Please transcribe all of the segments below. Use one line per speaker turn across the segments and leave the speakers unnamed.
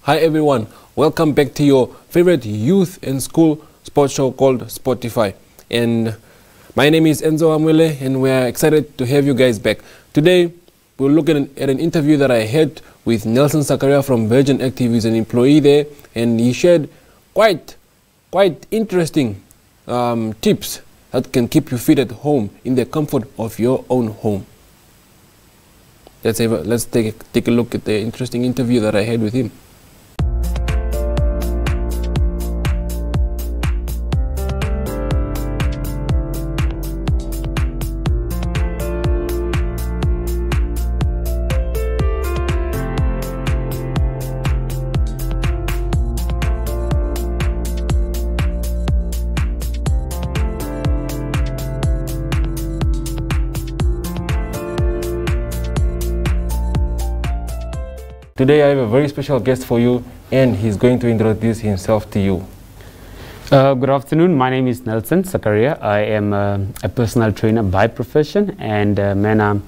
Hi everyone, welcome back to your favorite youth and school sports show called Sportify. And my name is Enzo Amwele and we're excited to have you guys back. Today we'll look at an interview that I had with Nelson Sakaria from Virgin Active. He's an employee there and he shared quite interesting tips that can keep you fit at home in the comfort of your own home. Let's take a look at the interesting interview that I had with him. Today I have a very special guest for you and he's going to introduce himself to you.
Good afternoon, my name is Nelson Sakaria. I am a personal trainer by profession and man, I'm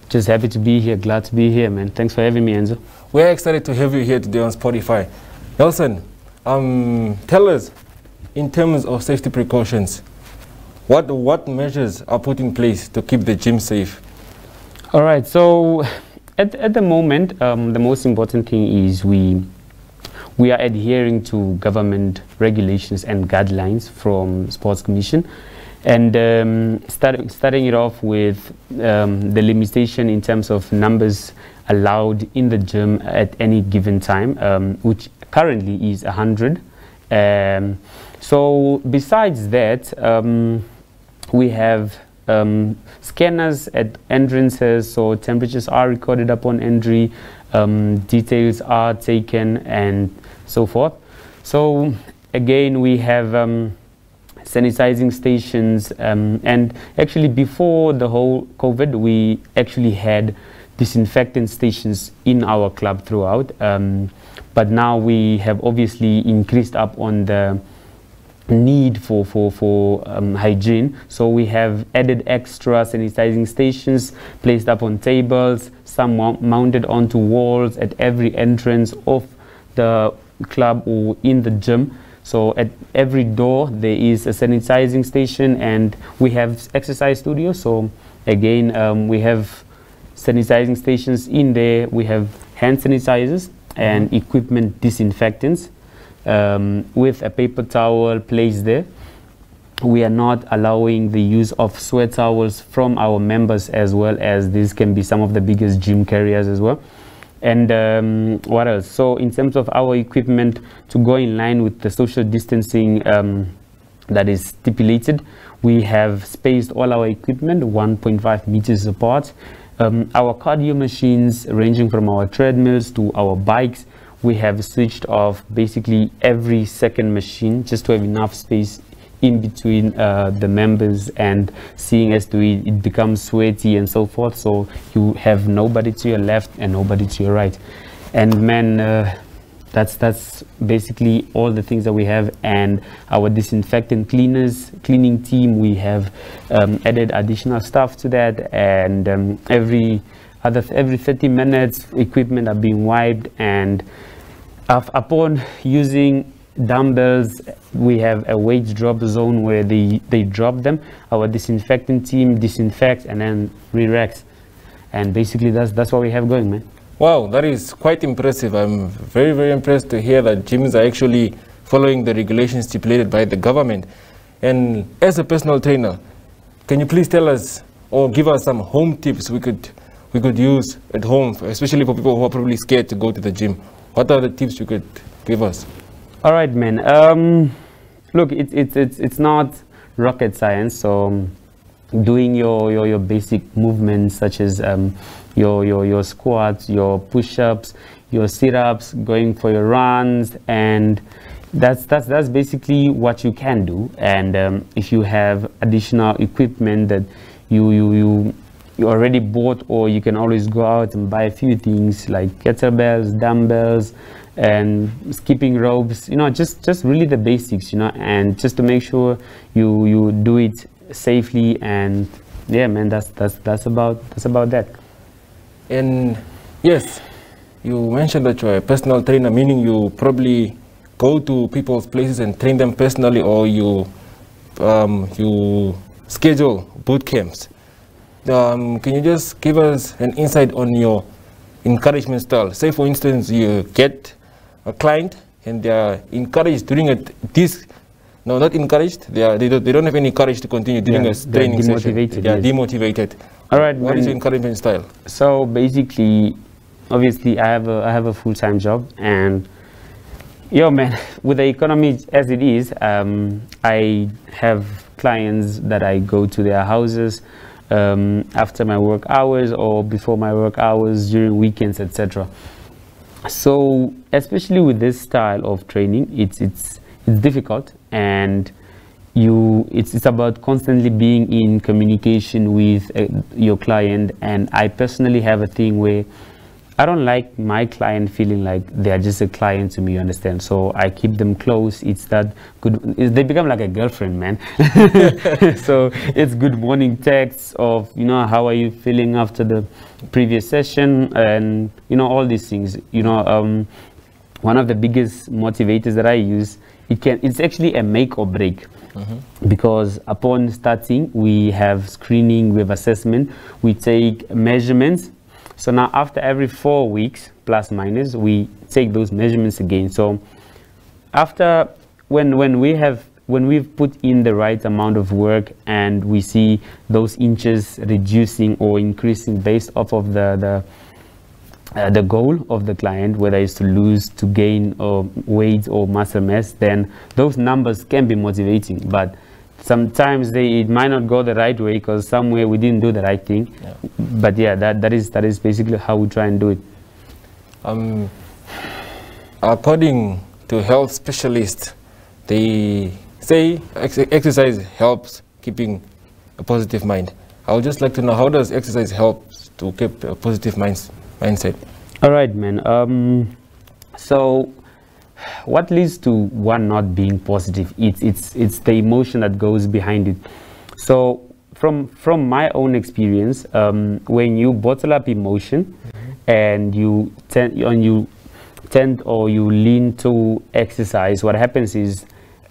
just happy to be here, glad to be here, man. Thanks for having me, Enzo.
We're excited to have you here today on Spotify. Nelson, tell us, in terms of safety precautions, what measures are put in place to keep the gym safe?
All right, so at the moment, the most important thing is we are adhering to government regulations and guidelines from Sports Commission, and starting it off with the limitation in terms of numbers allowed in the gym at any given time, which currently is 100. So besides that, we have scanners at entrances, so temperatures are recorded upon entry, details are taken and so forth. So again, we have sanitizing stations, and actually before the whole COVID we actually had disinfectant stations in our club throughout, but now we have obviously increased up on the need for hygiene, so we have added extra sanitizing stations placed up on tables, some mounted onto walls at every entrance of the club or in the gym. So at every door there is a sanitizing station, and we have exercise studios, so again we have sanitizing stations in there. We have hand sanitizers and equipment disinfectants with a paper towel placed there. We are not allowing the use of sweat towels from our members, as well as these can be some of the biggest gym carriers as well. And what else? So in terms of our equipment, to go in line with the social distancing that is stipulated, we have spaced all our equipment 1.5 meters apart. Our cardio machines, ranging from our treadmills to our bikes, we have switched off basically every second machine just to have enough space in between the members, and seeing as to it becomes sweaty and so forth, so you have nobody to your left and nobody to your right. And man, that's basically all the things that we have. And our disinfectant cleaning team, we have added additional stuff to that, and every 30 minutes equipment are being wiped, and upon using dumbbells we have a weight drop zone where they drop them. Our disinfectant team disinfects and then re-racks, and basically that's what we have going, man.
Wow, that is quite impressive. I'm very impressed to hear that gyms are actually following the regulations stipulated by the government. And as a personal trainer, can you please tell us or give us some home tips we could use at home, especially for people who are probably scared to go to the gym? What are the tips you could give us?
All right, man. Look, it's not rocket science. So doing your basic movements, such as your squats, your push-ups, your sit-ups, going for your runs, and that's basically what you can do. And if you have additional equipment that you already bought, or you can always go out and buy a few things like kettlebells, dumbbells, and skipping ropes, you know, just really the basics, you know, and just to make sure you do it safely. And yeah, man, that's about that.
And yes, you mentioned that you're a personal trainer, meaning you probably go to people's places and train them personally, or you schedule boot camps. Can you just give us an insight on your encouragement style? Say, for instance, you get a client and they are encouraged during no, not encouraged. They don't have any courage to continue doing a training session. They are demotivated.
All right.
What is your encouragement style?
So basically, obviously, I have a full-time job, and yo, man, with the economy as it is, I have clients that I go to their houses after my work hours or before my work hours, during weekends, etc. So especially with this style of training, it's difficult, and it's about constantly being in communication with your client. And I personally have a thing where I don't like my client feeling like they are just a client to me, you understand? So I keep them close. It's that good, they become like a girlfriend, man. So it's good morning texts of, you know, how are you feeling after the previous session, and, you know, all these things. You know, one of the biggest motivators that I use, it's actually a make or break. Because upon starting, we have screening, we have assessment, we take measurements. So now after every 4 weeks, plus minus, we take those measurements again. So after, when we've put in the right amount of work and we see those inches reducing or increasing based off of the goal of the client, whether it's to lose, to gain, or weight or muscle mass, then those numbers can be motivating. But sometimes it might not go the right way because somewhere we didn't do the right thing. Yeah. But yeah, that is basically how we try and do it.
According to health specialists, they say exercise helps keeping a positive mind. I would just like to know, how does exercise help to keep a positive mindset?
All right, man. So what leads to one not being positive? It's the emotion that goes behind it. So from my own experience, when you bottle up emotion and you tend or you lean to exercise, what happens is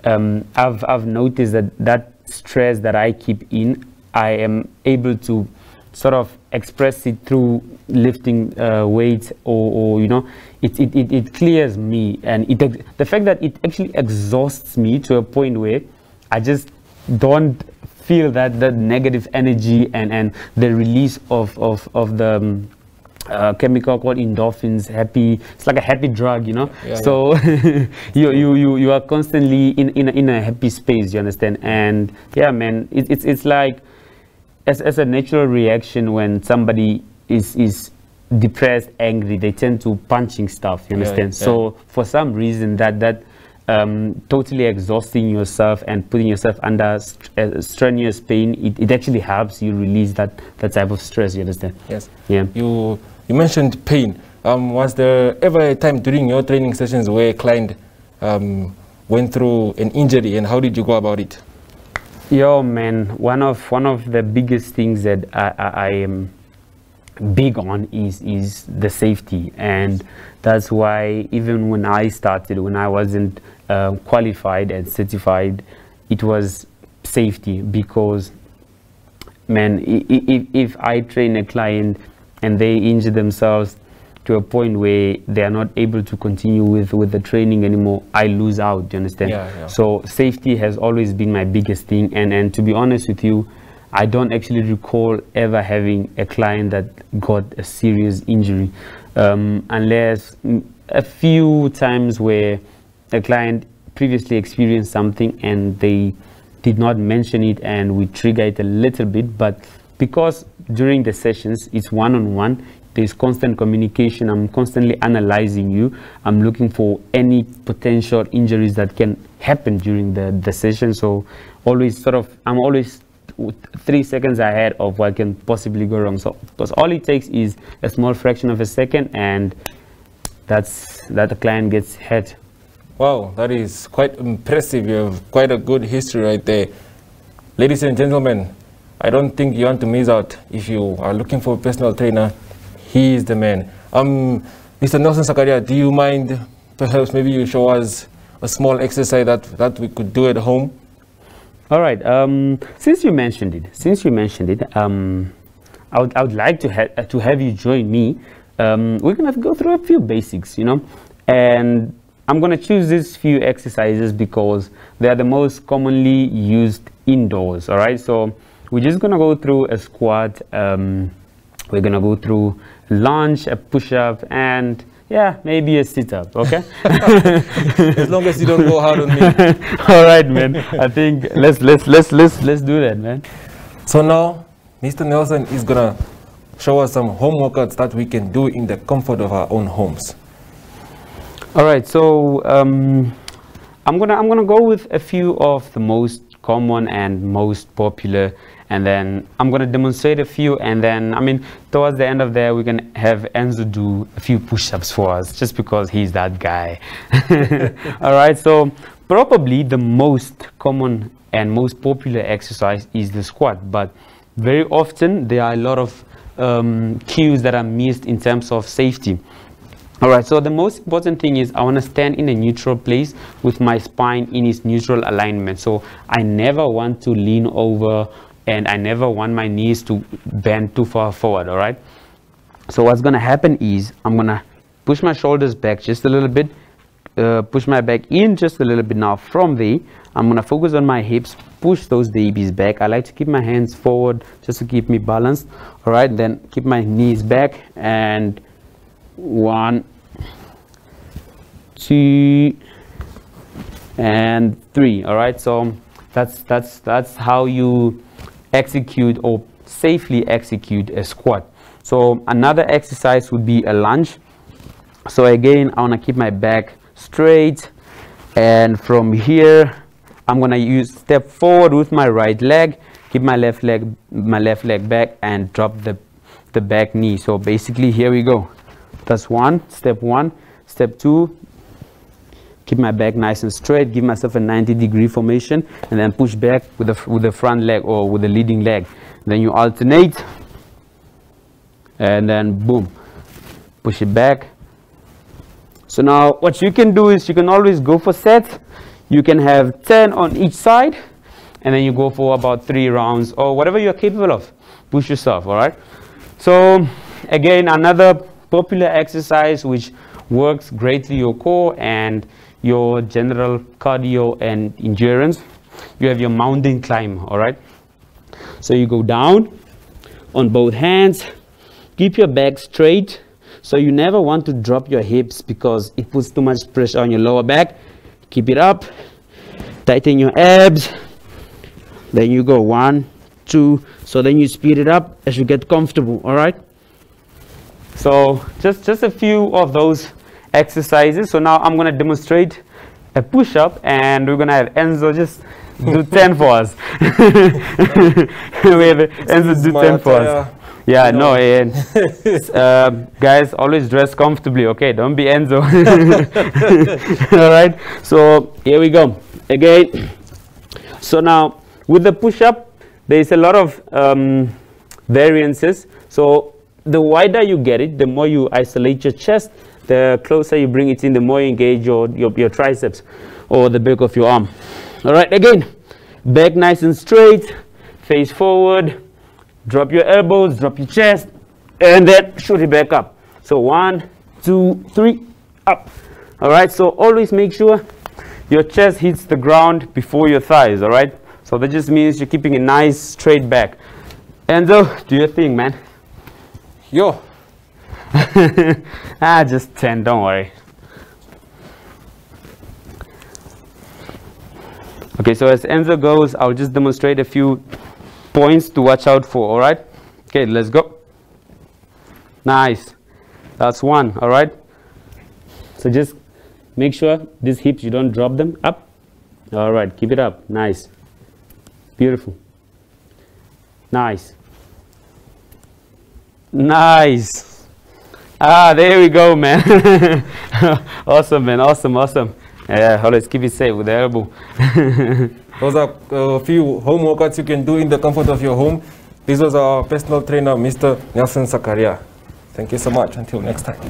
I've noticed that stress that I keep in, I am able to sort of express it through lifting weights, or you know, it clears me, and the fact that it actually exhausts me to a point where I just don't feel that negative energy and the release of the chemical called endorphins. It's like a happy drug, you know. Yeah, so yeah. you are constantly in a happy space, you understand? And yeah, man, it's like as a natural reaction when somebody is depressed, angry, they tend to punching stuff, you understand? Yeah. So for some reason that totally exhausting yourself and putting yourself under strenuous pain, it actually helps you release that type of stress, you understand?
Yes.
Yeah.
You mentioned pain. Was there ever a time during your training sessions where a client went through an injury, and how did you go about it?
Yo, man, one of the biggest things that I am big on is the safety, and that's why even when I started, when I wasn't qualified and certified, it was safety. Because, man, if I train a client and they injure themselves to a point where they are not able to continue with the training anymore, I lose out, do you understand? Yeah. So safety has always been my biggest thing, and to be honest with you, I don't actually recall ever having a client that got a serious injury, unless a few times where a client previously experienced something and they did not mention it and we trigger it a little bit. But because during the sessions it's one-on-one, there's constant communication, I'm constantly analyzing you, I'm looking for any potential injuries that can happen during the session. So I'm always 3 seconds ahead of what can possibly go wrong. So because all it takes is a small fraction of a second, and that the client gets hurt.
Wow, that is quite impressive. You have quite a good history right there. Ladies and gentlemen, I don't think you want to miss out. If you are looking for a personal trainer, he is the man. Mr. Nelson Sakaria, do you mind perhaps maybe you show us a small exercise that we could do at home?
All right. Since you mentioned it, I would like to have you join me. We're gonna go through a few basics, you know, and I'm gonna choose these few exercises because they are the most commonly used indoors. All right. So we're just gonna go through a squat. We're gonna go through lunge, a push-up, and yeah, maybe a sit-up. Okay.
As long as you don't go hard on me.
All right, man. I think let's do that, man.
So now, Mr. Nelson is gonna show us some home workouts that we can do in the comfort of our own homes.
All right. So I'm gonna go with a few of the most common and most popular, and then I'm going to demonstrate a few, and then towards the end of there we're going to have Enzo do a few push-ups for us just because he's that guy. All right, so probably the most common and most popular exercise is the squat, but very often there are a lot of cues that are missed in terms of safety. All right, so the most important thing is I want to stand in a neutral place with my spine in its neutral alignment. So I never want to lean over, and I never want my knees to bend too far forward. All right, so what's going to happen is I'm going to push my shoulders back just a little bit, push my back in just a little bit. Now from there, I'm going to focus on my hips, push those babies back. I like to keep my hands forward just to keep me balanced. All right, then keep my knees back, and 1, 2, and 3. All right, so that's how you execute or safely execute a squat. So another exercise would be a lunge. So again, I want to keep my back straight, and from here I'm going to step forward with my right leg, keep my left leg back, and drop the back knee. So basically here we go. That's step one. Step 2, keep my back nice and straight, give myself a 90-degree formation, and then push back with the front leg or with the leading leg. Then you alternate, and then boom, push it back. So now what you can do is you can always go for sets. You can have 10 on each side, and then you go for about 3 rounds or whatever you're capable of. Push yourself. All right, so again, another popular exercise which works greatly your core and your general cardio and endurance. You have your mountain climb. All right, so you go down on both hands, keep your back straight, so you never want to drop your hips because it puts too much pressure on your lower back. Keep it up, tighten your abs, then you go 1, 2, so then you speed it up as you get comfortable. All right, so just a few of those exercises. So now I'm going to demonstrate a push-up, and we're going to have Enzo just do 10 for us. We have Enzo do 10 for us. Yeah, no, and guys, always dress comfortably, okay? Don't be Enzo. All right, so here we go again. So now with the push-up, there is a lot of variances. So the wider you get it, the more you isolate your chest, the closer you bring it in, the more you engage your triceps or the back of your arm. All right, again, back nice and straight, face forward, drop your elbows, drop your chest, and then shoot it back up. So 1, 2, 3, up. All right, so always make sure your chest hits the ground before your thighs. All right, so that just means you're keeping a nice straight back. Enzo, do your thing, man.
Yo.
Just 10, don't worry. Okay, so as Enzo goes, I'll just demonstrate a few points to watch out for. All right, okay, let's go. Nice, that's 1. All right, so just make sure these hips, you don't drop them. Up. All right, keep it up. Nice, beautiful. Nice, nice. There we go, man. Awesome, man. Awesome. Yeah, always keep it safe with the elbow.
Those are a few home workouts you can do in the comfort of your home. This was our personal trainer, Mr. Nelson Sakaria. Thank you so much. Until next time.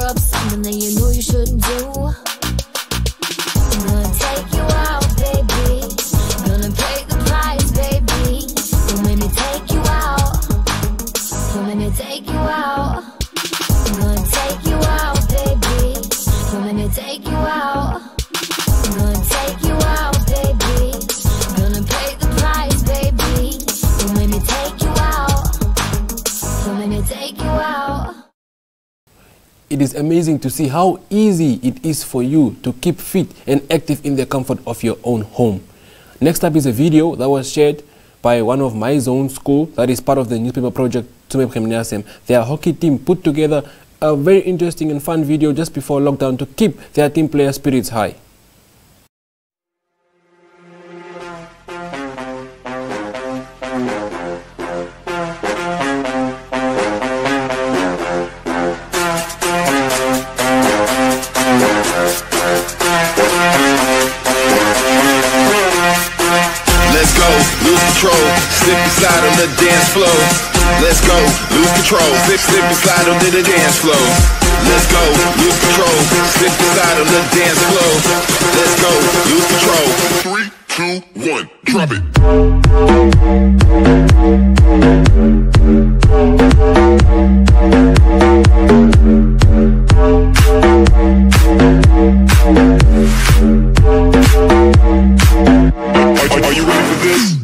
up something that you know you shouldn't do. I'm gonna take you out, baby. Gonna pay the price, baby. Don't make me take you out. Don't make me take you out. I'm gonna take you out, baby. Don't make me take you out. I'm gonna take you out, baby. Gonna pay the price, baby. Don't make me take you out. Don't make me take you out.
It is amazing to see how easy it is for you to keep fit and active in the comfort of your own home. Next up is a video that was shared by one of my zone school that is part of the newspaper project Tsumeb Gimnasium. Their hockey team put together a very interesting and fun video just before lockdown to keep their team player spirits high.
Slip and slide on the dance floor. Let's go, lose control. Slip and slide on the dance floor. Let's go, lose control. Slip and slide on the dance floor. Let's go, lose control. 3, 2, 1, drop it. Are you ready for this?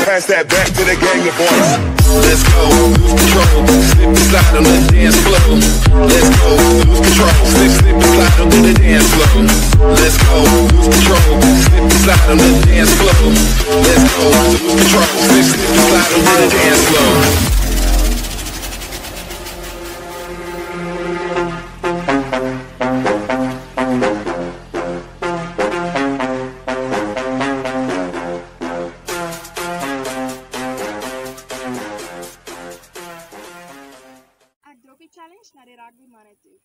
Pass that back to the gang of boys. Let's go, lose control. Slip and slide on the dance floor. Let's go, lose control. Slip and slide on the dance floor. Let's go, lose control. Slip and slide on the dance floor. Let's go, lose control. Slip and slide on the dance floor.
Challenge na rugby manager.